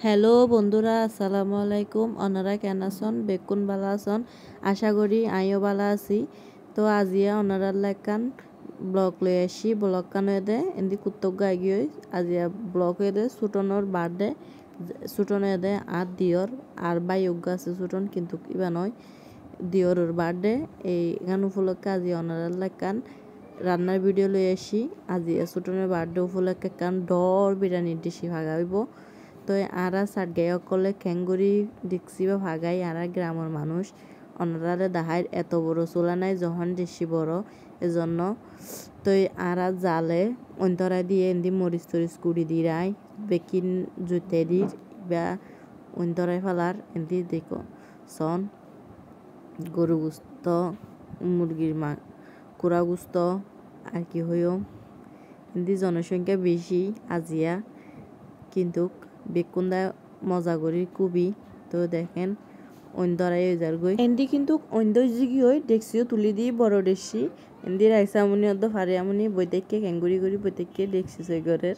Hello বন্ধুরা, আসসালামু আলাইকুম। ওনারা কেন আছেন? বেকুন বালা আছেন? আশা করি আইও বালা আছি। তো আজিয়া ওনারা লেখান ব্লগ লই আসি। ব্লগ কান দে এন্দি কুত্তক গাই গিয়ে আজিয়া ব্লগ হয়ে দে সুটনের বার্থডে। সুটন দে আর দিয়র আর বাইক আছে সুটন, কিন্তু ইবা নয় দিয়রের বার্থডে। এই গান উপলক্ষে আজি ওনারা লেখান রান্নার ভিডিও লই আসি। আজি সুটনের বার্থডে উপলক্ষে কান ডর বিরিয়ানির ডিশি ভাগা হইব। তো আরা সাট গায়ে করলে ক্যাঙ্গুরি দেখছি বা ভাগাই আরা গ্রামের মানুষ অনারারে দাহাই এত বড় চোলা নাই যখন বেশি বড় এজন্য। তো আরা জালে অন্তরা দিয়ে এমনি মরিচ তরিচ কুড়ি দিরাই বেকিন জুতে দি বা অন্তরাই ফেলার এমনি দেখো সন গরু গুস্ত মুরগির কুড়া গুস্ত আর কি হইও এমনি জনসংখ্যা বেশি আজিয়া, কিন্তু বেকুন্দা মজা করি খুবই। তো দেখেন অন্ধরাই যার গই এন্দি কিন্তু অন্ধ জিগি হই দেখছিও তুলি দিয়ে বড় দেখছি এন্দি রাইসামনি অর্ধ ফারে আমনি বৈতেককে ক্যাঙ্গুরি করি বৈতেককে দেখছি সেই ঘরের।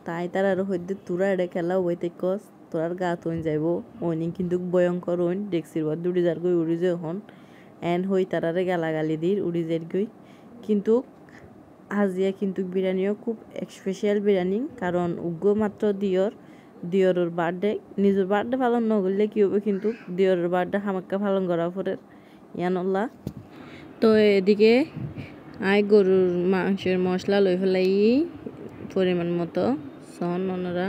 তাই তার আরো হইতে তোরা এটা খেলা বৈতেক তোরার গা তৈন যাইব ওইনি কিন্তু ভয়ঙ্কর ওইন দেখছির বার দুটি যার গই উড়ি যে এখন এন হই তারারে গালাগালি দির উড়ি যার গই। কিন্তু আজিয়া কিন্তু বিরিয়ানিও খুব স্পেশাল বিরিয়ানি, কারণ উগ্র মাত্র দিয়রের বার্থডে নিজের বার্থডে পালন না করলে কি হবে, কিন্তু দিয়রের বার্থডে হামাক্কা পালন করা পরে ইয়ানল্লা। তো এদিকে গরুর মাংসের মশলা লই ফেলাই পরিমাণ মতো সন ওনারা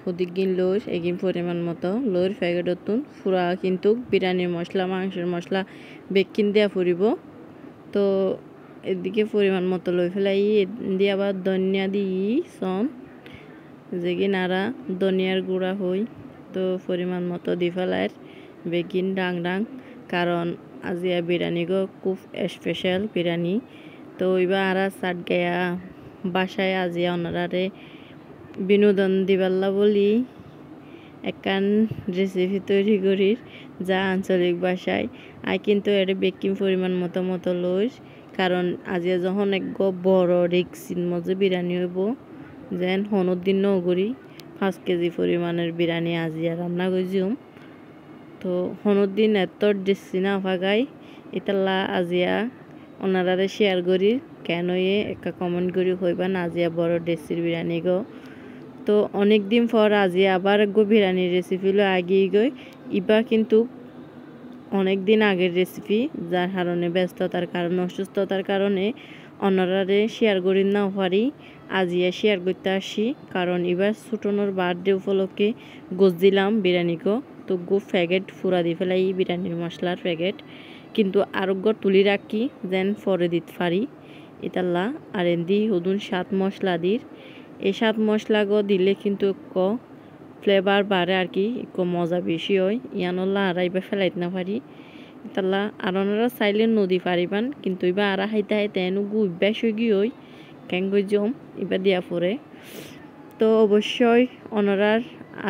হদিকিন লোর এগিন পরিমাণ মতো লোর প্যাকেটতুন পুরা কিন্তু বিরিয়ানির মশলা মাংসের মশলা বেকিন দেওয়া পড়িব। তো এদিকে পরিমাণ মতো লই ফেলাই দিয়ে আবার ধনিয়া দিই সন যেগি নারা ধনিয়ার গুঁড়া হই। তো পরিমাণ মতো দি ফেলার বেগিন ডাং, কারণ আজিয়া বিরিয়ানি গো খুব স্পেশাল বিরিয়ানি। তো এবার আরা সাট গায়া বাসায় আজিয়া ওনারারে বিনোদন দিবাল্লা বলি একান রেসিপি তৈরি করি যা আঞ্চলিক ভাষায় কিন্তু এটা বেকিং পরিমাণ মতো লই, কারণ আজিয়া যখন এক বড় রিক্সির মধ্যে বিরিয়ানি হইব যেন হনুর দিন নগরী 5 কেজি পরিমাণের বিরিয়ানি আজিয়া রান্না করছিম। তো হনুর দিন এত ডিসি না ভাগাই ইতাল্লা আজিয়া ওনারারে শেয়ার করি কেন একটা কমেন্ট করি হইবা না আজিয়া বড় ডেসির বিরিয়ানি গো। তো অনেক দিন পর আজিয়া আবার গো বিরিয়ানির রেসিপি লো আগিয়ে গই ইবা কিন্তু অনেক দিন আগের রেসিপি, যার কারণে ব্যস্ততার কারণে অসুস্থতার কারণে অন্যরারে শেয়ার করি না পারি আজিয়া শেয়ার করতে আসি, কারণ এবার ছুটনোর বার্থডে উপলক্ষে গোছ দিলাম বিরিয়ানিকে। তো গো প্যাকেট ফুরা দিয়ে ফেলাই বিরিয়ানির মশলার প্যাকেট, কিন্তু আরোগ্য তুলি রাখি যেন পরে দিতে পারি ইতাল্লা। আর এন্দি হদুন 7 মশলা দির এই 7 মশলা গো দিলে কিন্তু ফ্লেভার বাড়ে আর কি একটু মজা বেশি হয় ইয়ানল্লা আর এবার ফেলাইতে না পারি তাল্লা আর ওনারা চাইলে নদী পারিবান, কিন্তু এবার আরা হাইতে এনু গু অভ্যাস হয়ে গিয়ে ওই ক্যাঙ্গই জম এবার দিয়া পরে। তো অবশ্যই ওনারার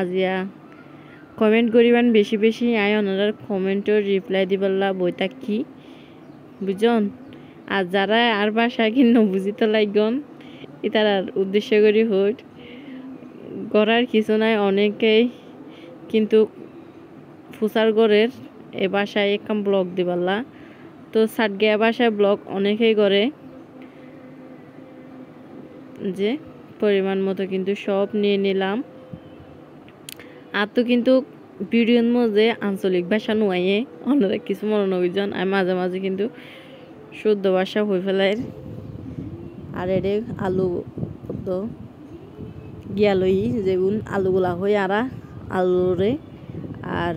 আজিয়া কমেন্ট করিবান বেশি বেশি ওনারার কমেন্টের রিপ্লাই দিবাল্লা বই থাকি বুঝন। আর যারা আর বাসায় কিন্তু বুঝিতে লাগন তার উদ্দেশ্য করি হই গড়ার কিছু নাই, অনেকেই কিন্তু ফুসার গড়ের এ বাসায় একদম ব্লগ দিবাল্লা। তো সাট গেয়া বাসায় ব্লগ অনেকেই করে যে পরিমাণ মতো কিন্তু সব নিয়ে নিলাম। আর তো কিন্তু ভিডিওর মধ্যে আঞ্চলিক ভাষা নুয়াইয়ে অন্যরা কিছু মনে অভিযান আমি মাঝে মাঝে কিন্তু শুদ্ধ ভাষা হয়ে ফেলাই। আর এর আলু গিয়া লই যেগুন আলুগুলা হই আরা আলুরে আর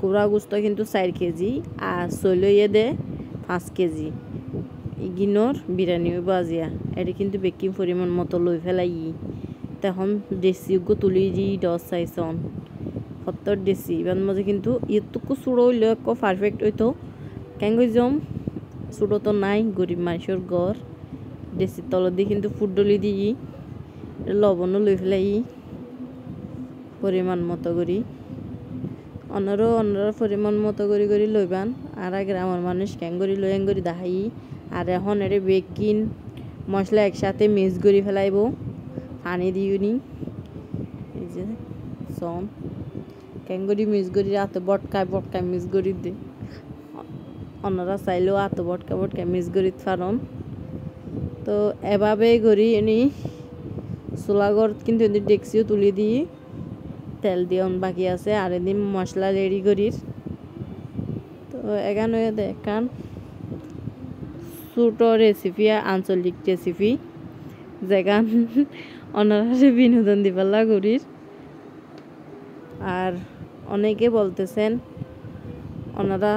কুড়া গুস্ত কিন্তু 4 কেজি আর চলইয়ে দে 5 কেজি ইগিনোর বিরিয়ানি হইব আজিয়া। এটা কিন্তু বেকিং পরিমাণ মতো লই ফেলাই তখন দেশি গো তুলি দি 10 চাইছন 70 দেশি এবার মধ্যে কিন্তু এতটুকু চুড়ো হইলে একটু পারফেক্ট হইতো ক্যাঙ্গই জম চুড়ো তো নাই গরিব মানুষের ঘর দেশির তলত দিয়ে কিন্তু ফুটডলি দিই লবণও লই ফেলাই পরিমাণ মতো করি অন্যরা পরিমাণ মতো করি লইবান আর গ্রামের মানুষ ক্যাঙ্গরি লইয়াঙ্গরি দাহাই। আর এখন এর বেকিন মশলা একসাথে মিক্স করি ফেলাইব পানি দিওনি যে সন ক্যাঙ্গুরি মিস করি হাতে বটকায় মিস করি দে অন্যরা চাইলেও হাতে বটকায় মিস করি ফারন তো এভাবেই করি এনি চুলাগর কিন্তু এদিন ডেক্সিও তুলি দিই তেল দিয়ে বাকি আছে আর এদিন মশলা রেডি করি তো এখানে দেখান ছোট রেসিপি আঞ্চলিক রেসিপি যেখান অনারা বিনোদন দিপাল্লা করির আর অনেকে বলতেছেন ওনারা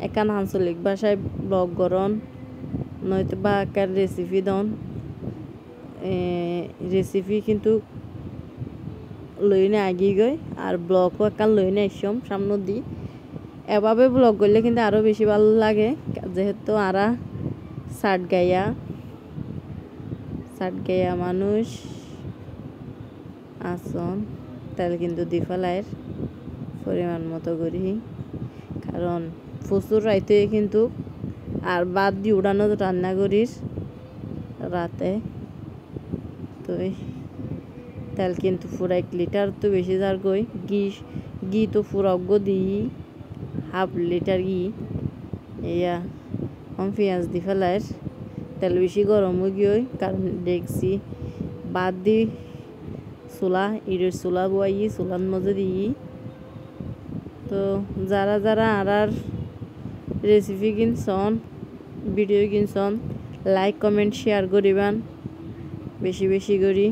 একান আঞ্চলিক ভাষায় ব্লগ করন নয়তো বা একার রেসিপি দন রেসিপি কিন্তু লইনে আগিয়ে গই আর ব্লগও একান লইনে এসম সামনে দি এভাবে ব্লগ করলে কিন্তু আরও বেশি ভালো লাগে যেহেতু আরা শার্ট গাইয়া মানুষ আসন তেল কিন্তু দি ফেলায় পরিমাণ মতো করি কারণ প্রচুর রাইতে কিন্তু আর বাদ দিয়ে উড়ানো রান্না করিস রাতে তো তেল কিন্তু পুরা 1 লিটার তো বেশি যার গই ঘি তো পুরা অজ্ঞ দিই হাফ লিটার ঘি ইয়া পেঁয়াজ দি ফেলায় তেল বেশি গরম হয়ে গিয়ে কারণ দেখছি বাদ দি চুলা ইটের চুলা বই চুলার মধ্যে দিই তো যারা আর রেসিপি কিনছন ভিডিও কিনছন লাইক কমেন্ট শেয়ার করিবান বেশি করি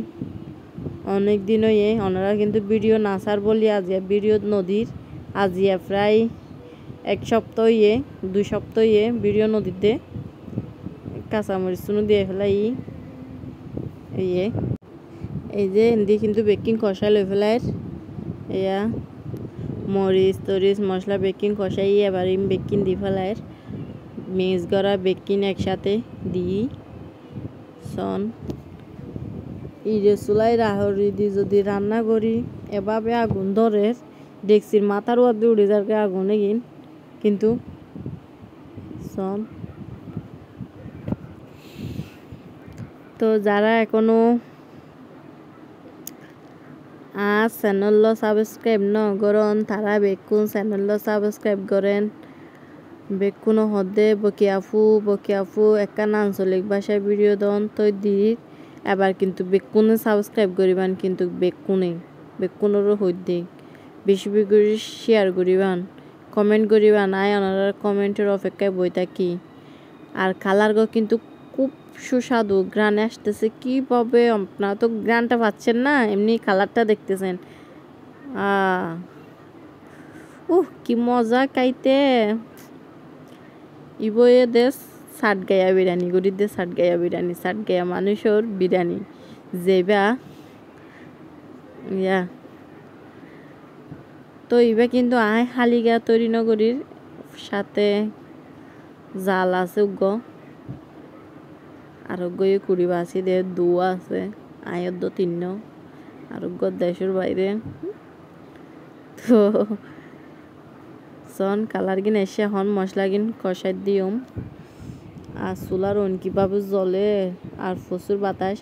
অনেক দিন হয়ে ওনারা কিন্তু ভিডিও না সার বলি আজিয়া ভিডিও নদীর আজিয়া প্রায় 1 সপ্তাহ 2 সপ্তাহ ভিডিও নদীতে কাঁচামরিচ চুনো দিয়ে ফেলাই এই যে এদি কিন্তু বেকিং কষাই লই ফেলায় এয়া মরিচ মশলা বেকিং কষাই এবার বেকিং দি ফেলায় মিক্স করা বেকিং একসাথে দিই সন ইরে চুলাই রাহরি দি যদি রান্না করি এভাবে আগুন ধরে ডেক্সির মাথার ওয়াদ উড়ে যাবে আগুনে কিন্তু সন তো যারা এখনো চ্যানেল সাবস্ক্রাইব ন করেন তারা বেকুন চ্যানেল সাবস্ক্রাইব করেন বেকুনো হদে বকিয়াফু একান আঞ্চলিক ভাষায় ভিডিও দন তো দি এবার কিন্তু বেকুনে সাবস্ক্রাইব করিবান কিন্তু বেকুনেরও হইতে বেশি করে শেয়ার করিবান কমেন্ট করিবান আয় ওনারা কমেন্টের অপেক্ষায় বই থাকি আর কালারগো কিন্তু খুব সুস্বাদু গ্রান আসতেছে কীভাবে আপনারা তো গ্রানটা পাচ্ছেন না এমনি কালারটা দেখতেছেন কি মজা খাইতে ইবয়ে দেশ ষাট গায়া বিরিয়ানি গরিব দে ষাট গায়া মানুষের বিরিয়ানি যেবা ইয়া তো ইবা কিন্তু আয় হালিগা তৈরি নগরীর সাথে জাল আছে আরোগ্য কুড়িবা আছে দে দুয়া আছে আয়দ্দ 3 আরোগ্য দেশের বাইরে তো সন কালার গিন এসে হন মশলা গিন কষাই দিম আর চুলার কিভাবে জ্বলে আর প্রচুর বাতাস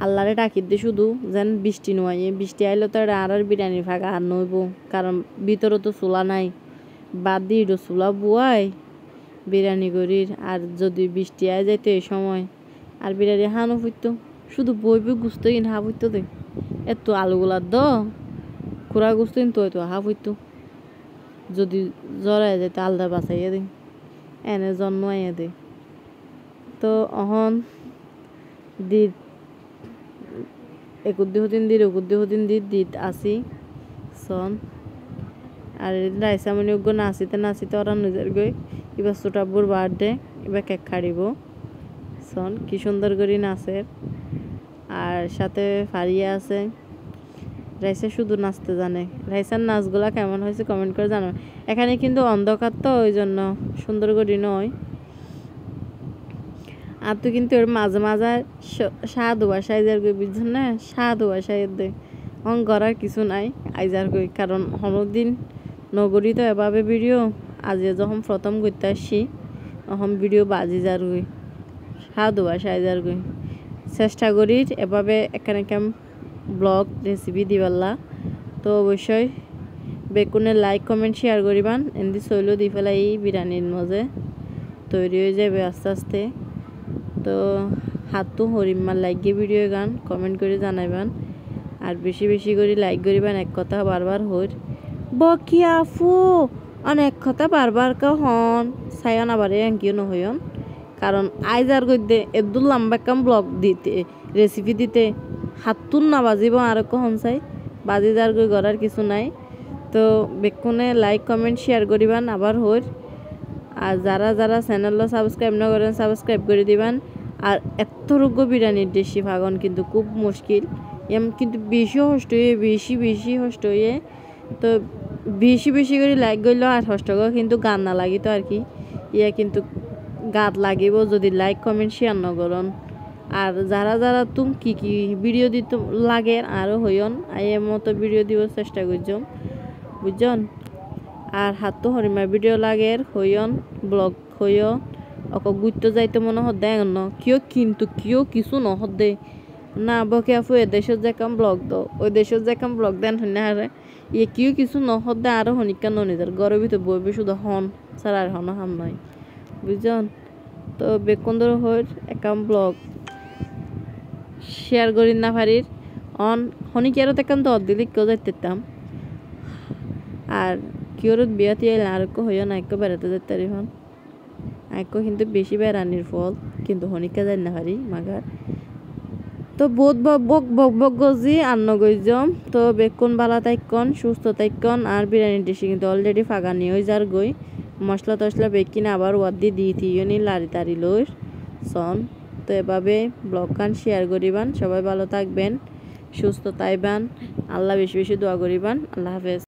আল্লাহরে ডাকি দি শুধু যেন বৃষ্টি নয় বৃষ্টি আইলে তো আর বিরিয়ানির ফাঁকা আর নইব কারণ ভিতরে তো চুলা নাই বাদ দিয়ে চুলা বুয়াই বিরিয়ানি করির আর যদি বৃষ্টি আয় যাইতো এই সময় আর বিরিয়ানি হানো ফুটতো শুধু বইবে গুছতো কিন হা ফুটতো দে এত আলুগুলার খুরা গুছতো কিন্তু হা ফুটতো যদি জড়াই যেত আলাদা বাঁচাইয়া দে এনে জন্ম আইয়া দে তো অহন দি একুদ্দি হদিন দিত আসি সন আর রাইসামণি উগ্র নাচিতে ওরা নিজের গই এবার ছোটাব্বুর বার্থডে এবার কেক খাড়িব সন কি সুন্দর করে নাচের আর সাথে ফারিয়া আছে রাইসা শুধু নাচতে জানে রাইসার নাচগুলা কেমন হয়েছে কমেন্ট করে জানো এখানে কিন্তু অন্ধকার তো ওই জন্য সুন্দর করে নয় আর তো কিন্তু এর মাঝে স্বাদ বাসায় যার গই বুঝছেন না স্বাদ বাসায় দে গড়ার কিছু নাই আইজার গই কারণ হনদিন নগরী তো এভাবে ভিডিও আজ যখন প্রথম করতে আসছি তখন ভিডিও বাজি যার গই স্বাদ বাসায় যার গই চেষ্টা করি এভাবে এখানে ব্লগ রেসিপি দিবাল্লা। তো অবশ্যই বেগুনে লাইক কমেন্ট শেয়ার করিবান। এমনি চইলেও দি ফেলাই এই বিরিয়ানির মাঝে তৈরি হয়ে যাবে আস্তে আস্তে। তো হাতও হরিমার লাগিয়ে ভিডিও গান কমেন্ট করে জানাইবান আর বেশি বেশি করে লাইক করিবান। এক কথা বারবার হইর বকি আফু অনেক কথা বারবার হন সায়ন আবার এঙ্কিও নহয়ন, কারণ আইজার গদ্যে এদুল লম্বা কাম ব্লগ দিতে রেসিপি দিতে হাতুন না বাজিব আর কখন চাই বাজি যার গই গড়ার কিছু নাই। তো বেকুনে লাইক কমেন্ট শেয়ার করিবান আবার হইর। আর যারা যারা চ্যানেল সাবস্ক্রাইব না করেন সাবস্ক্রাইব করে দিবান। আর এত রোগ্য বিরিয়ানির দেশি ভাগন কিন্তু খুব মুশকিল, কিন্তু বেশি কষ্ট হয়ে বেশি কষ্ট হয়ে। তো বেশি বেশি করে লাইক করলেও আর কষ্ট কিন্তু গান না লাগি তো আর কি ইয়া কিন্তু গাত লাগিব যদি লাইক কমেন্ট শেয়ার না করন। আর যারা যারা তুম কি ভিডিও দিতে লাগে আরও হইন আইয়ের মতো ভিডিও দিব চেষ্টা করছম বুঝছেন। আর হাতও হরিমার ভিডিও লাগে হইন ব্লগ হইয় অক গুরুত্ব যাইতে মনে হদ দেয় ন কিয় কিন্তু কিয় কিছু নহদ দে না বকে আফু এ দেশের যে কাম ব্লগ দো ওই দেশের যে কাম ব্লগ দেন হইনা হারে ইয়ে কিয় কিছু নহদ দে আরও হনিকা ননিদার গরর ভিতরে বইবে শুধু হন ছাড়া আর হন হাম নয় বুঝছেন। তো বেকুন্দর হইর একাম ব্লগ শেয়ার করি না পারির অন হনিকেরও তেকান তো অর্ধেক কেউ যাইতেতাম। আর কিওরত বিয়াতে এলে আর একটু হইও না একটু বেড়াতে যেতে পারি হন একটু কিন্তু বেশি বেড়ানির ফল কিন্তু হনিকা যাই না পারি মাগার। তো বহুত বক গজি আন্ন গইজম। তো বেকুন বালা তাইকন সুস্থ তাইকন আর বিরিয়ানির দেশে কিন্তু অলরেডি ফাগানি হয়ে যার গই মশলা টসলা বেকিন আবার ওয়াদ দিয়ে দিই লাড়ি তাড়ি লই সন। তো এভাবে ব্লগ গান শেয়ার করিবান। সবাই ভালো থাকবেন সুস্থ তাইবান। আল্লাহ বেশি বেশি দোয়া করিবান। আল্লাহ হাফেজ।